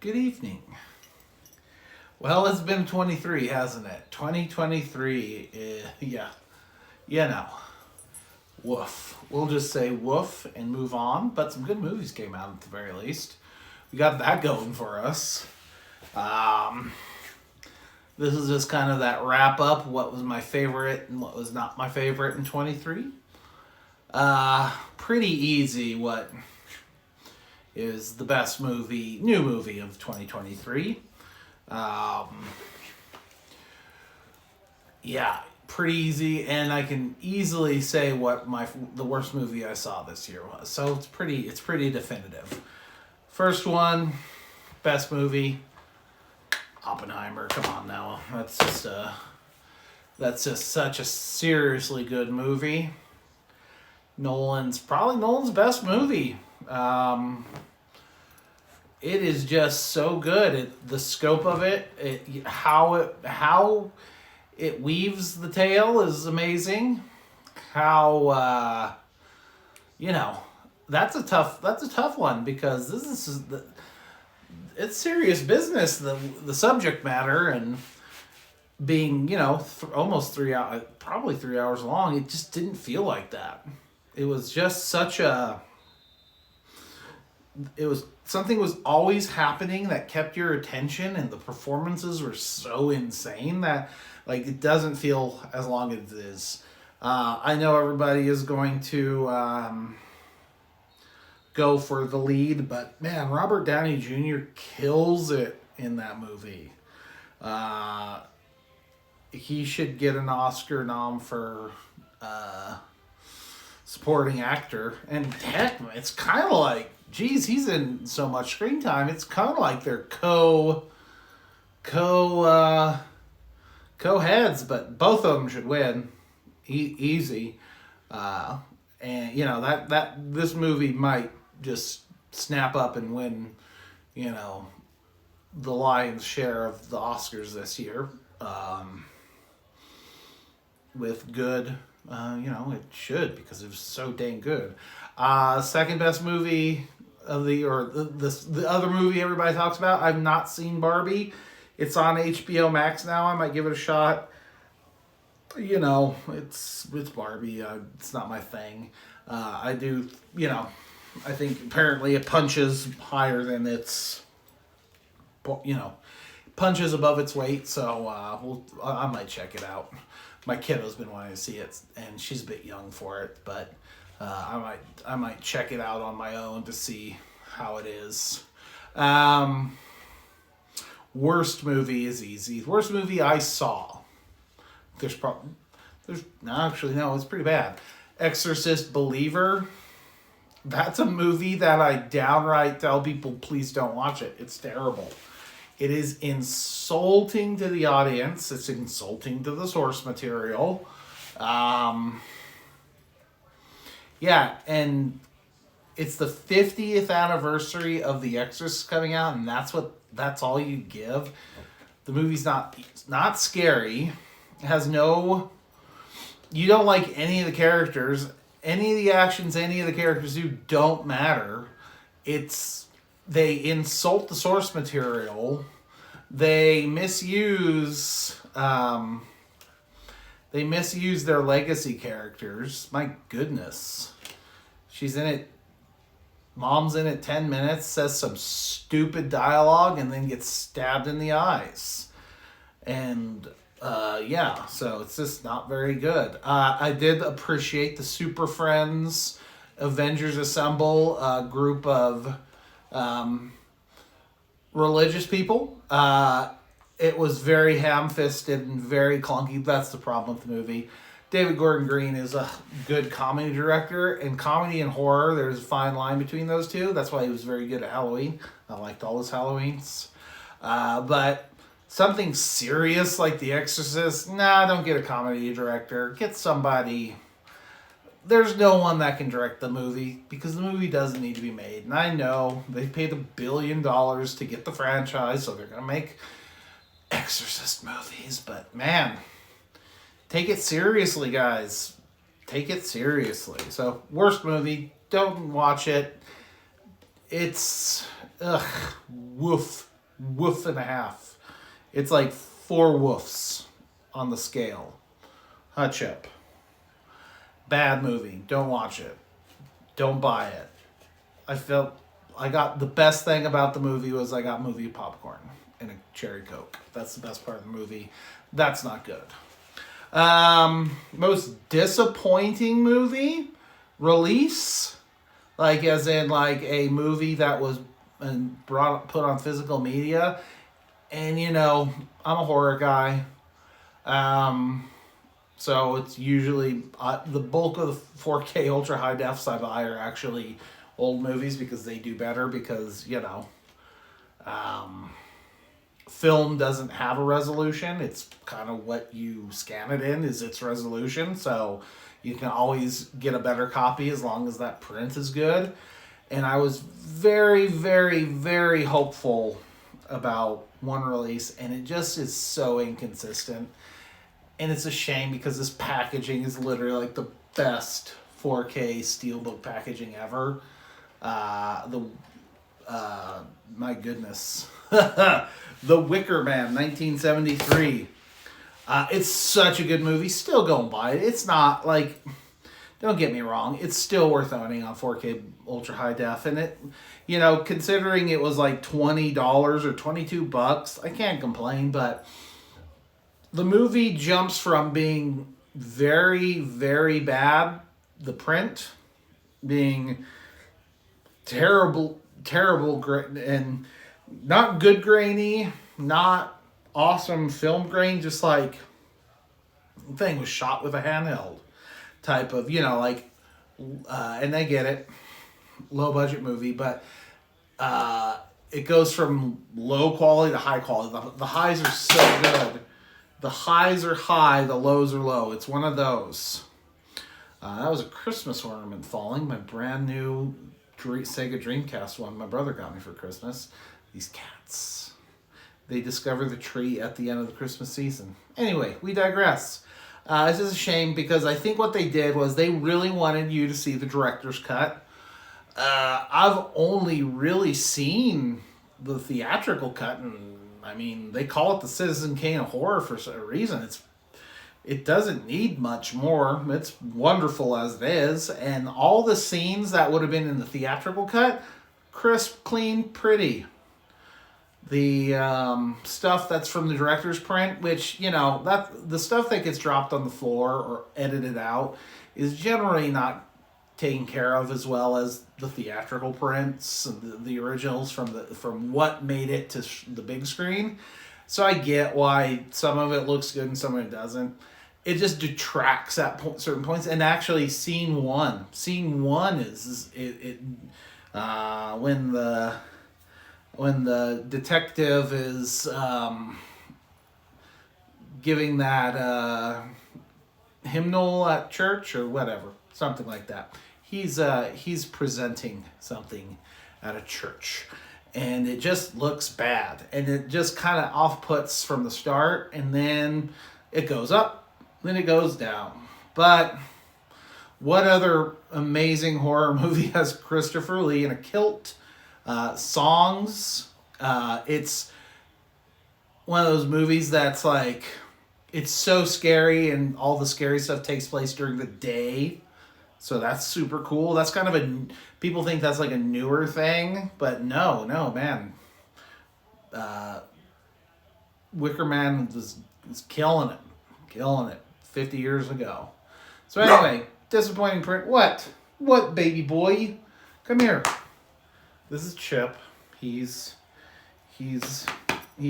Good evening. Well, it's been 23, hasn't it? 2023. Yeah. You know, woof. We'll just say woof and move on. But some good movies came out at the very least. We got that going for us. Um, this is just kind of that wrap up. What was my favorite and what was not my favorite in 23. Pretty easy. What is the best new movie of 2023? Um, yeah, pretty easy, and I can easily say what the worst movie I saw this year was. So it's pretty definitive. First one, best movie, Oppenheimer. Come on now, that's just such a seriously good movie. Probably Nolan's best movie. It is just so good. The scope of how it weaves the tale is amazing. How that's a tough one because it's serious business. The subject matter and being almost 3 hours, probably 3 hours long. It just didn't feel like that. It was just such a. It was something was always happening that kept your attention, and the performances were so insane that it doesn't feel as long as it is. I know everybody is going to go for the lead, but man, Robert Downey Jr. kills it in that movie. He should get an Oscar nom for supporting actor, and heck, it's kind of like, geez, he's in so much screen time. It's kind of like they're co-heads, but both of them should win, easy. And that this movie might just snap up and win, the lion's share of the Oscars this year. With good, it should because it was so dang good. Second best movie of the other movie everybody talks about. I've not seen Barbie. It's on HBO Max now. I might give it a shot. It's Barbie. It's not my thing. I do. I think apparently it punches higher than its. Punches above its weight. So I might check it out. My kiddo's been wanting to see it, and she's a bit young for it, but. I might check it out on my own to see how it is. Worst movie is easy. Worst movie I saw. No, it's pretty bad. Exorcist Believer. That's a movie that I downright tell people, please don't watch it. It's terrible. It is insulting to the audience. It's insulting to the source material. Yeah, and it's the 50th anniversary of The Exorcist coming out, and that's all you give. The movie's not scary. It has no. You don't like any of the characters, any of the actions, any of the characters do don't matter. They insult the source material. They misuse. They misuse their legacy characters. My goodness. She's in it. Mom's in it 10 minutes, says some stupid dialogue, and then gets stabbed in the eyes. And, so it's just not very good. I did appreciate the Super Friends Avengers Assemble group of religious people. It was very ham-fisted and very clunky. That's the problem with the movie. David Gordon Green is a good comedy director. And comedy and horror, there's a fine line between those two. That's why he was very good at Halloween. I liked all his Halloweens. But something serious like The Exorcist, don't get a comedy director. Get somebody. There's no one that can direct the movie because the movie doesn't need to be made. And I know they paid $1 billion to get the franchise, so they're going to make Exorcist movies, but man, take it seriously, guys. Take it seriously. So, worst movie, don't watch it. It's woof. woof and a half. It's like 4 woofs on the scale. Hot chip. Bad movie. Don't watch it. Don't buy it. I got the best thing about the movie was I got movie popcorn and a cherry Coke. That's the best part of the movie. That's not good. Most disappointing movie release, like as in like a movie that was put on physical media, and I'm a horror guy, so it's usually the bulk of the 4K ultra high defs I buy are actually old movies because they do better because film doesn't have a resolution. It's kind of what you scan it in is its resolution. So you can always get a better copy as long as that print is good. And I was very, very, very hopeful about one release, and it just is so inconsistent. And it's a shame because this packaging is literally like the best 4K steelbook packaging ever. My goodness. The Wicker Man, 1973. It's such a good movie. Still go and buy it. It's not like, don't get me wrong, it's still worth owning on 4K ultra high def. And it, considering it was like $20 or $22, I can't complain. But the movie jumps from being very, very bad, the print being terrible, and not good grainy, not awesome film grain, just like the thing was shot with a handheld type of, and I get it, low budget movie, but it goes from low quality to high quality. The highs are so good. The highs are high, the lows are low. It's one of those. That was a Christmas ornament falling, my brand new Sega Dreamcast one my brother got me for Christmas. These cats. They discover the tree at the end of the Christmas season. Anyway, we digress. This is a shame because I think what they did was they really wanted you to see the director's cut. I've only really seen the theatrical cut, and I mean, they call it the Citizen Kane of horror for a reason. It doesn't need much more. It's wonderful as it is. And all the scenes that would have been in the theatrical cut, crisp, clean, pretty. The stuff that's from the director's print, which, that the stuff that gets dropped on the floor or edited out is generally not taken care of as well as the theatrical prints and the originals from what made it to the big screen. So I get why some of it looks good and some of it doesn't. It just detracts at certain points. And actually, scene one is when the detective is giving that hymnal at church or whatever, something like that. He's presenting something at a church, and it just looks bad, and it just kind of off-puts from the start, and then it goes up. Then it goes down. But what other amazing horror movie has Christopher Lee in a kilt? Songs. It's one of those movies that's like, it's so scary and all the scary stuff takes place during the day. So that's super cool. That's kind of people think that's like a newer thing, but no, man. Wicker Man was killing it 50 years ago. So anyway, disappointing print. What, baby boy? Come here. This is Chip. He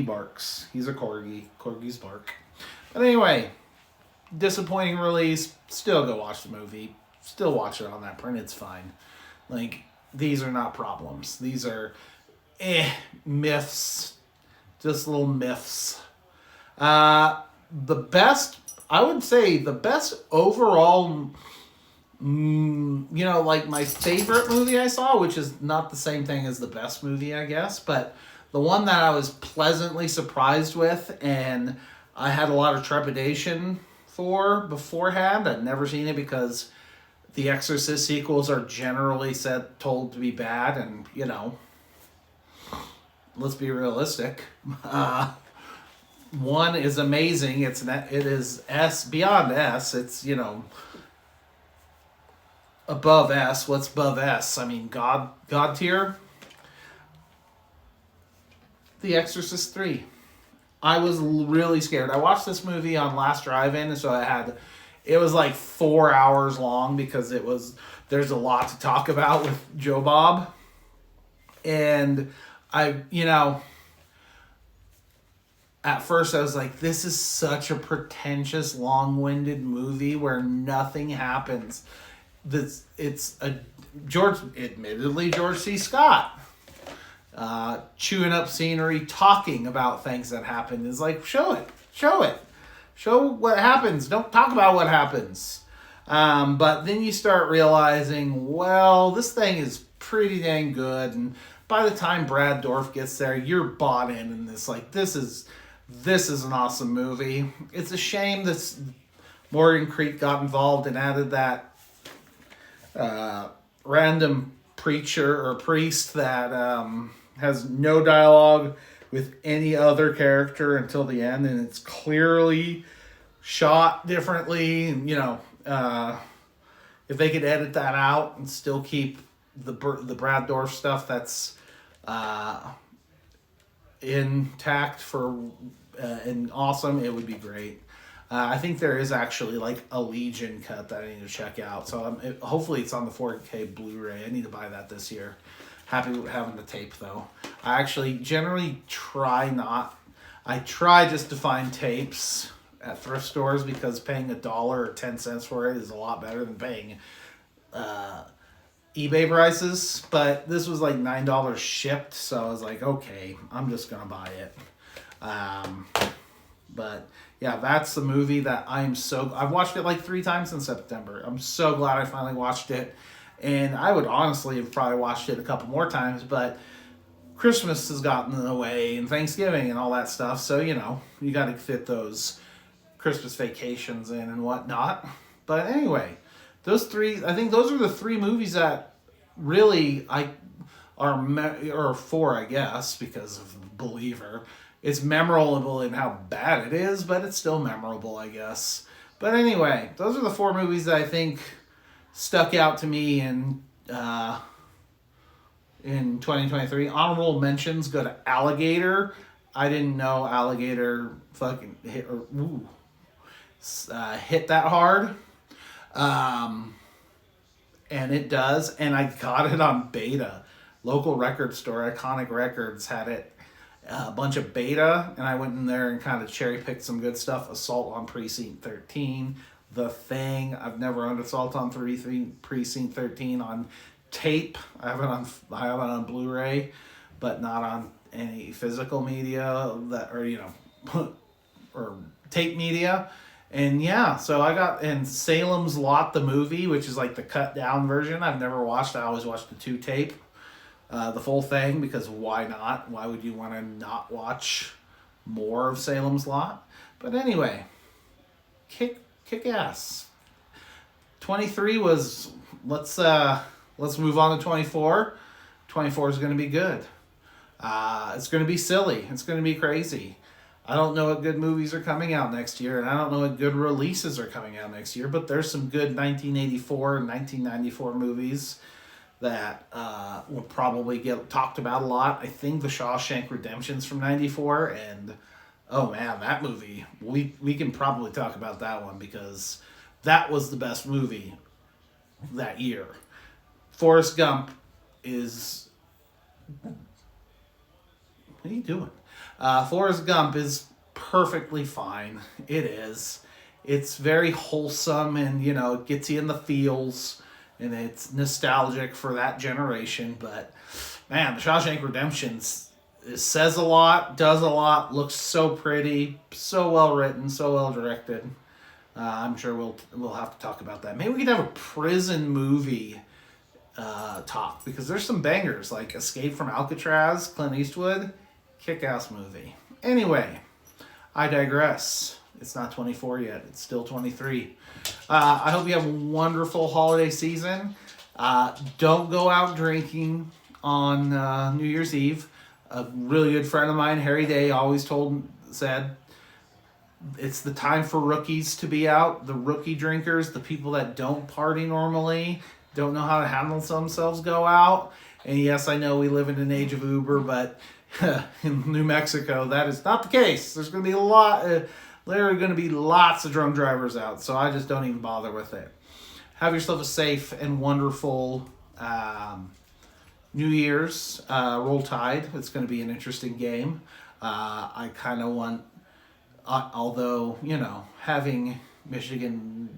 barks. He's a corgi. Corgis bark. But anyway, disappointing release. Still go watch the movie. Still watch it on that print. It's fine. Like, these are not problems. These are myths. Just little myths. I would say the best overall, like my favorite movie I saw, which is not the same thing as the best movie, I guess, but the one that I was pleasantly surprised with and I had a lot of trepidation for beforehand. I'd never seen it because the Exorcist sequels are generally told to be bad, and let's be realistic. One is amazing. It is S beyond S. It's above S. What's above S? I mean, God tier. The Exorcist 3. I was really scared. I watched this movie on last drive-in, so it was like 4 hours long because there's a lot to talk about with Joe Bob. And at first I was like, this is such a pretentious, long-winded movie where nothing happens. It's a George C. Scott chewing up scenery, talking about things that happen. Is like, show what happens. Don't talk about what happens. But then you start realizing, well, this thing is pretty dang good, and by the time Brad Dourif gets there, you're bought in this. Like, this is an awesome movie. It's a shame that Morgan Creek got involved and added that random preacher or priest that has no dialogue with any other character until the end, and it's clearly shot differently. And if they could edit that out and still keep the Brad Dourif stuff that's intact and awesome, it would be great. I think there is actually like a Legion cut that I need to check out. So hopefully it's on the 4K Blu-ray. I need to buy that this year. Happy with having the tape though. I actually generally I try just to find tapes at thrift stores because paying $1 or 10 cents for it is a lot better than paying eBay prices. But this was like $9 shipped, so I was like, okay, I'm just gonna buy it. But yeah, that's the movie that I've watched it like 3 times in September. I'm so glad I finally watched it. And I would honestly have probably watched it a couple more times, but Christmas has gotten in the way and Thanksgiving and all that stuff. So, you got to fit those Christmas vacations in and whatnot. But anyway, I think those are the 3 movies that really or 4, I guess, because of Believer. It's memorable in how bad it is, but it's still memorable, I guess. But anyway, those are the 4 movies that I think stuck out to me in 2023. Honorable mentions go to Alligator. I didn't know Alligator fucking hit that hard. And it does. And I got it on beta. Local record store, Iconic Records, had it. A bunch of beta, and I went in there and kind of cherry picked some good stuff. Assault on Precinct 13, The Thing. I've never owned Assault on Precinct 13 on tape. I have it on Blu-ray, but not on any physical media or tape media. And yeah, so I got in Salem's Lot, the movie, which is like the cut down version. I've never watched. I always watched the 2 tape. The full thing, because why not? Why would you want to not watch more of Salem's Lot? But anyway, kick ass. 23 was let's move on to 24. 24 is going to be good. It's going to be silly. It's going to be crazy. I don't know what good movies are coming out next year, and I don't know what good releases are coming out next year, but there's some good 1984 and 1994 movies that will probably get talked about a lot. I think The Shawshank Redemption's from 94, and oh man, that movie, we can probably talk about that one because that was the best movie that year. Forrest Gump is... What are you doing? Forrest Gump is perfectly fine. It is. It's very wholesome and, it gets you in the feels. And it's nostalgic for that generation. But, man, The Shawshank Redemption says a lot, does a lot, looks so pretty, so well written, so well directed. I'm sure we'll have to talk about that. Maybe we could have a prison movie talk, because there's some bangers, like Escape from Alcatraz, Clint Eastwood, kick-ass movie. Anyway, I digress. It's not 24 yet. It's still 23. I hope you have a wonderful holiday season. Don't go out drinking on New Year's Eve. A really good friend of mine, Harry Day, always said, it's the time for rookies to be out. The rookie drinkers, the people that don't party normally, don't know how to handle themselves, go out. And yes, I know we live in an age of Uber, but in New Mexico, that is not the case. There's going to be there are going to be lots of drunk drivers out, so I just don't even bother with it. Have yourself a safe and wonderful New Year's. Roll Tide. It's going to be an interesting game. I kind of want, although, having Michigan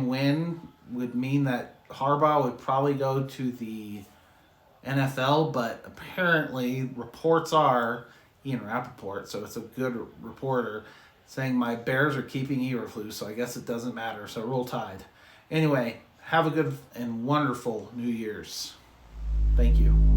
win would mean that Harbaugh would probably go to the NFL, but apparently reports are, Ian Rappaport, so it's a good reporter, saying my Bears are keeping Eberflus, so I guess it doesn't matter, so Roll Tide. Anyway, have a good and wonderful New Year's. Thank you.